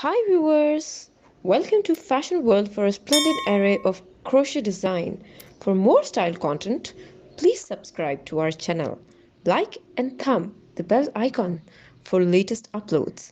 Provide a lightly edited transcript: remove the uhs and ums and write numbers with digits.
Hi viewers! Welcome to Fashion World for a splendid array of crochet design. For more style content, please subscribe to our channel. Like and thumb the bell icon for latest uploads.